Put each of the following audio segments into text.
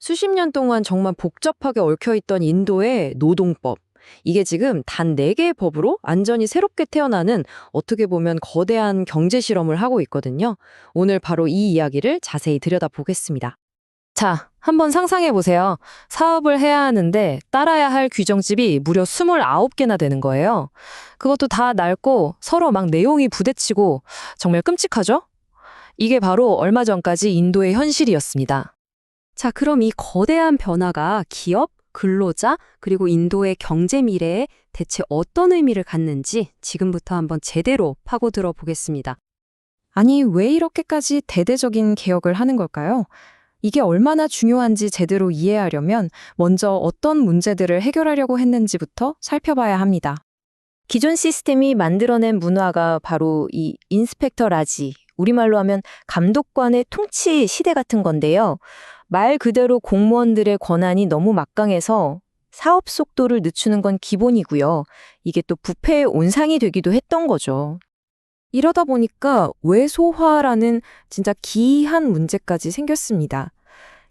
수십 년 동안 정말 복잡하게 얽혀있던 인도의 노동법. 이게 지금 단 4개의 법으로 완전히 새롭게 태어나는 어떻게 보면 거대한 경제 실험을 하고 있거든요. 오늘 바로 이 이야기를 자세히 들여다보겠습니다. 자, 한번 상상해 보세요. 사업을 해야 하는데 따라야 할 규정집이 무려 29개나 되는 거예요. 그것도 다 낡고 서로 막 내용이 부대치고 정말 끔찍하죠? 이게 바로 얼마 전까지 인도의 현실이었습니다. 자, 그럼 이 거대한 변화가 기업, 근로자, 그리고 인도의 경제 미래에 대체 어떤 의미를 갖는지 지금부터 한번 제대로 파고들어 보겠습니다. 아니, 왜 이렇게까지 대대적인 개혁을 하는 걸까요? 이게 얼마나 중요한지 제대로 이해하려면 먼저 어떤 문제들을 해결하려고 했는지부터 살펴봐야 합니다. 기존 시스템이 만들어낸 문화가 바로 이 인스펙터 라지, 우리말로 하면 감독관의 통치 시대 같은 건데요. 말 그대로 공무원들의 권한이 너무 막강해서 사업 속도를 늦추는 건 기본이고요. 이게 또 부패의 온상이 되기도 했던 거죠. 이러다 보니까 외소화라는 진짜 기이한 문제까지 생겼습니다.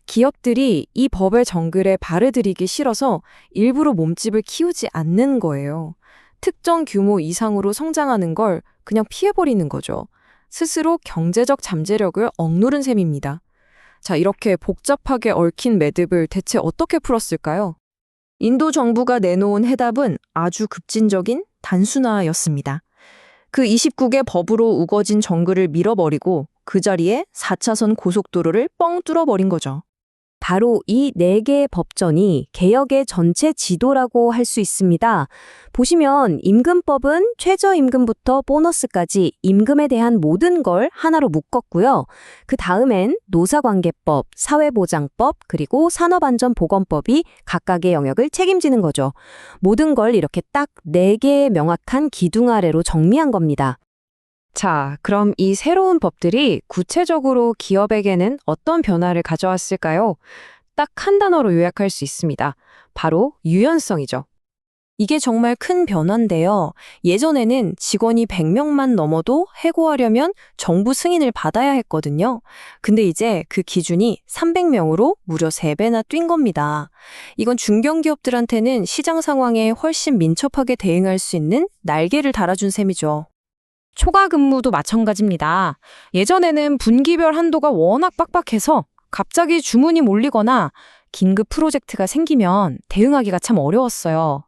기업들이 이 법의 정글에 발을 들이기 싫어서 일부러 몸집을 키우지 않는 거예요. 특정 규모 이상으로 성장하는 걸 그냥 피해버리는 거죠. 스스로 경제적 잠재력을 억누른 셈입니다. 자, 이렇게 복잡하게 얽힌 매듭을 대체 어떻게 풀었을까요? 인도 정부가 내놓은 해답은 아주 급진적인 단순화였습니다. 그 29개 법으로 우거진 정글을 밀어버리고 그 자리에 4차선 고속도로를 뻥 뚫어버린 거죠. 바로 이 4개의 법전이 개혁의 전체 지도라고 할 수 있습니다. 보시면 임금법은 최저임금부터 보너스까지 임금에 대한 모든 걸 하나로 묶었고요. 그 다음엔 노사관계법, 사회보장법, 그리고 산업안전보건법이 각각의 영역을 책임지는 거죠. 모든 걸 이렇게 딱 4개의 명확한 기둥 아래로 정리한 겁니다. 자, 그럼 이 새로운 법들이 구체적으로 기업에게는 어떤 변화를 가져왔을까요? 딱 한 단어로 요약할 수 있습니다. 바로 유연성이죠. 이게 정말 큰 변화인데요. 예전에는 직원이 100명만 넘어도 해고하려면 정부 승인을 받아야 했거든요. 근데 이제 그 기준이 300명으로 무려 3배나 뛴 겁니다. 이건 중견기업들한테는 시장 상황에 훨씬 민첩하게 대응할 수 있는 날개를 달아준 셈이죠. 초과 근무도 마찬가지입니다. 예전에는 분기별 한도가 워낙 빡빡해서 갑자기 주문이 몰리거나 긴급 프로젝트가 생기면 대응하기가 참 어려웠어요.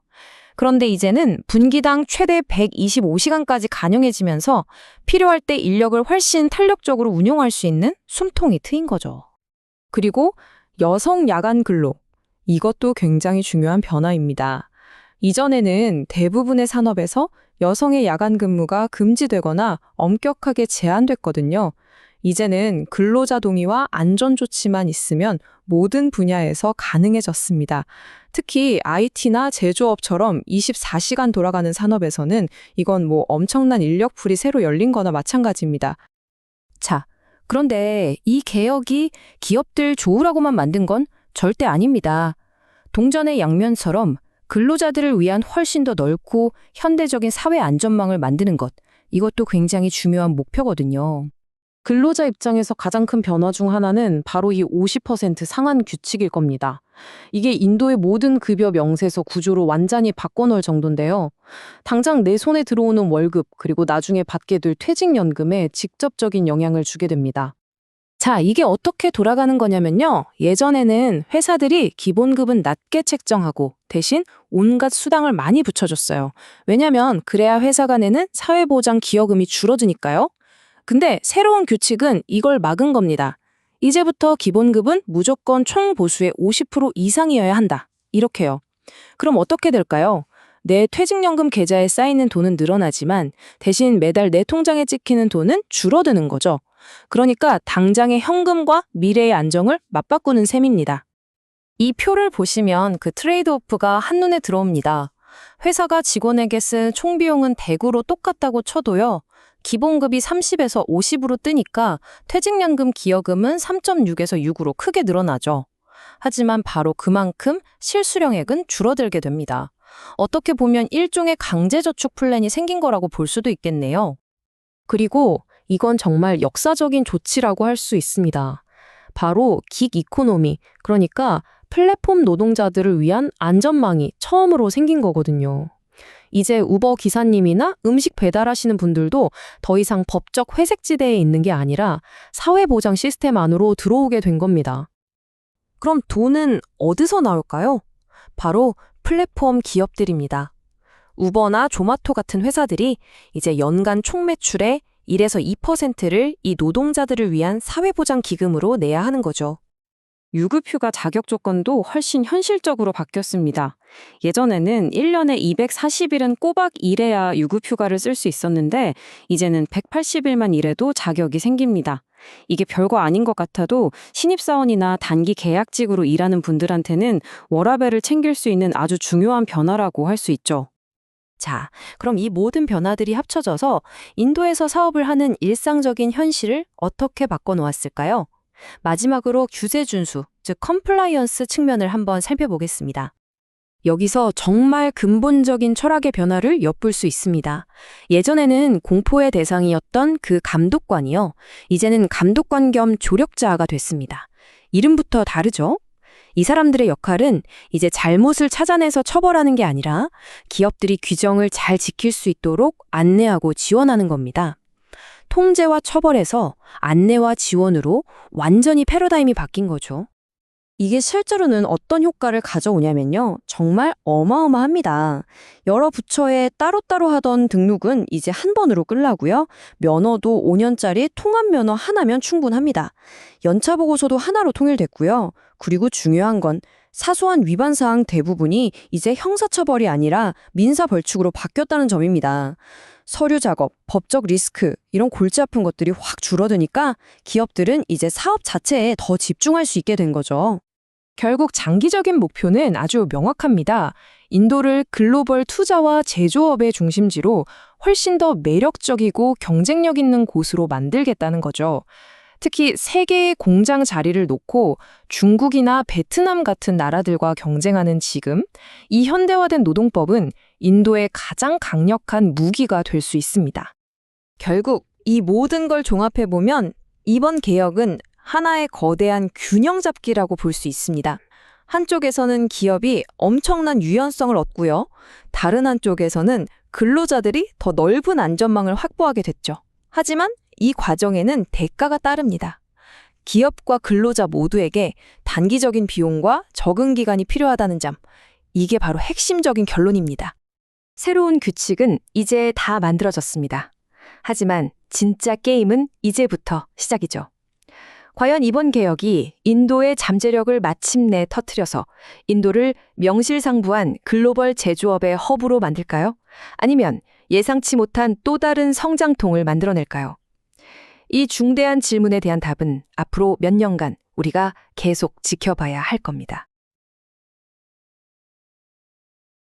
그런데 이제는 분기당 최대 125시간까지 가능해지면서 필요할 때 인력을 훨씬 탄력적으로 운용할 수 있는 숨통이 트인 거죠. 그리고 여성 야간 근로. 이것도 굉장히 중요한 변화입니다. 이전에는 대부분의 산업에서 여성의 야간 근무가 금지되거나 엄격하게 제한됐거든요. 이제는 근로자 동의와 안전조치만 있으면 모든 분야에서 가능해졌습니다. 특히 IT나 제조업처럼 24시간 돌아가는 산업에서는 이건 뭐 엄청난 인력풀이 새로 열린 거나 마찬가지입니다. 자, 그런데 이 개혁이 기업들 좋으라고만 만든 건 절대 아닙니다. 동전의 양면처럼 근로자들을 위한 훨씬 더 넓고 현대적인 사회 안전망을 만드는 것, 이것도 굉장히 중요한 목표거든요. 근로자 입장에서 가장 큰 변화 중 하나는 바로 이 50% 상한 규칙일 겁니다. 이게 인도의 모든 급여 명세서 구조로 완전히 바꿔놓을 정도인데요. 당장 내 손에 들어오는 월급, 그리고 나중에 받게 될 퇴직연금에 직접적인 영향을 주게 됩니다. 자, 이게 어떻게 돌아가는 거냐면요. 예전에는 회사들이 기본급은 낮게 책정하고 대신 온갖 수당을 많이 붙여줬어요. 왜냐면 그래야 회사가 내는 사회보장 기여금이 줄어드니까요. 근데 새로운 규칙은 이걸 막은 겁니다. 이제부터 기본급은 무조건 총 보수의 50% 이상이어야 한다. 이렇게요. 그럼 어떻게 될까요? 내 퇴직연금 계좌에 쌓이는 돈은 늘어나지만 대신 매달 내 통장에 찍히는 돈은 줄어드는 거죠. 그러니까 당장의 현금과 미래의 안정을 맞바꾸는 셈입니다. 이 표를 보시면 그 트레이드오프가 한눈에 들어옵니다. 회사가 직원에게 쓴 총 비용은 대구로 똑같다고 쳐도요. 기본급이 30에서 50으로 뜨니까 퇴직연금 기여금은 3.6에서 6으로 크게 늘어나죠. 하지만 바로 그만큼 실수령액은 줄어들게 됩니다. 어떻게 보면 일종의 강제저축 플랜이 생긴 거라고 볼 수도 있겠네요. 그리고 이건 정말 역사적인 조치라고 할 수 있습니다. 바로 긱 이코노미, 그러니까 플랫폼 노동자들을 위한 안전망이 처음으로 생긴 거거든요. 이제 우버 기사님이나 음식 배달하시는 분들도 더 이상 법적 회색지대에 있는 게 아니라 사회보장 시스템 안으로 들어오게 된 겁니다. 그럼 돈은 어디서 나올까요? 바로 플랫폼 기업들입니다. 우버나 조마토 같은 회사들이 이제 연간 총 매출의 1에서 2%를 이 노동자들을 위한 사회보장 기금으로 내야 하는 거죠. 유급휴가 자격 조건도 훨씬 현실적으로 바뀌었습니다. 예전에는 1년에 240일은 꼬박 일해야 유급휴가를 쓸 수 있었는데 이제는 180일만 일해도 자격이 생깁니다. 이게 별거 아닌 것 같아도 신입사원이나 단기 계약직으로 일하는 분들한테는 워라밸을 챙길 수 있는 아주 중요한 변화라고 할 수 있죠. 자, 그럼 이 모든 변화들이 합쳐져서 인도에서 사업을 하는 일상적인 현실을 어떻게 바꿔놓았을까요? 마지막으로 규제 준수, 즉 컴플라이언스 측면을 한번 살펴보겠습니다. 여기서 정말 근본적인 철학의 변화를 엿볼 수 있습니다. 예전에는 공포의 대상이었던 그 감독관이요. 이제는 감독관 겸 조력자가 됐습니다. 이름부터 다르죠? 이 사람들의 역할은 이제 잘못을 찾아내서 처벌하는 게 아니라 기업들이 규정을 잘 지킬 수 있도록 안내하고 지원하는 겁니다. 통제와 처벌에서 안내와 지원으로 완전히 패러다임이 바뀐 거죠. 이게 실제로는 어떤 효과를 가져오냐면요. 정말 어마어마합니다. 여러 부처에 따로따로 하던 등록은 이제 한 번으로 끝나고요. 면허도 5년짜리 통합 면허 하나면 충분합니다. 연차 보고서도 하나로 통일됐고요. 그리고 중요한 건 사소한 위반 사항 대부분이 이제 형사처벌이 아니라 민사벌칙으로 바뀌었다는 점입니다. 서류 작업, 법적 리스크, 이런 골치 아픈 것들이 확 줄어드니까 기업들은 이제 사업 자체에 더 집중할 수 있게 된 거죠. 결국 장기적인 목표는 아주 명확합니다. 인도를 글로벌 투자와 제조업의 중심지로 훨씬 더 매력적이고 경쟁력 있는 곳으로 만들겠다는 거죠. 특히 세계의 공장 자리를 놓고 중국이나 베트남 같은 나라들과 경쟁하는 지금, 이 현대화된 노동법은 인도의 가장 강력한 무기가 될 수 있습니다. 결국 이 모든 걸 종합해보면 이번 개혁은 하나의 거대한 균형 잡기라고 볼 수 있습니다. 한쪽에서는 기업이 엄청난 유연성을 얻고요. 다른 한쪽에서는 근로자들이 더 넓은 안전망을 확보하게 됐죠. 하지만 이 과정에는 대가가 따릅니다. 기업과 근로자 모두에게 단기적인 비용과 적응 기간이 필요하다는 점, 이게 바로 핵심적인 결론입니다. 새로운 규칙은 이제 다 만들어졌습니다. 하지만 진짜 게임은 이제부터 시작이죠. 과연 이번 개혁이 인도의 잠재력을 마침내 터뜨려서 인도를 명실상부한 글로벌 제조업의 허브로 만들까요? 아니면 예상치 못한 또 다른 성장통을 만들어낼까요? 이 중대한 질문에 대한 답은 앞으로 몇 년간 우리가 계속 지켜봐야 할 겁니다.